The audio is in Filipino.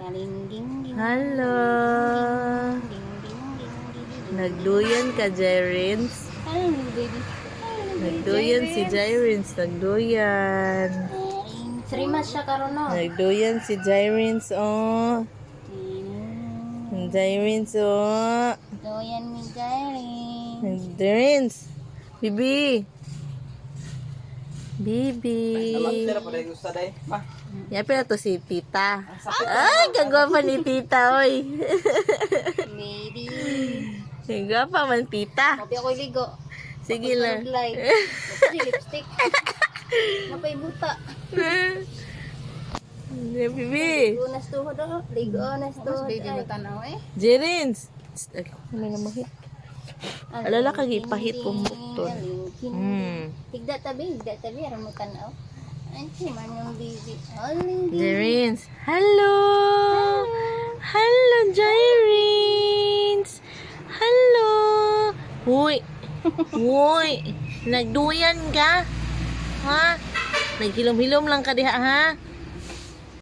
Hello. Nagduyan ka, Jairins? Hello, baby. Nagduyan si Jairins. Nagduyan. Serimas siya karon no. Nagduyan si Jairins, oh. Jairins, oh. Doyan mi Jairins. Jairins. Bibi. Bibi. Yapin na to si tita. Ay, gagwapa ni tita, oy. Baby. Gagwapa man tita. Mapi ako ligo. Sige lang. Mapi lipstick. Mapay buta. Bibi. Lunas tuhod oh. Ligo nas tuhod. Baby mo tanaw eh. Jairins. May namahit. Alala ka gipahit kong bukton. Higda tabi aram mo tanaw. Ay, man yung baby. Jairins. Hello. Hello, Jairins. Hello. Huy. Huy. Nagduyan ka? Ha? Naghilom-hilom lang ka diha, ha?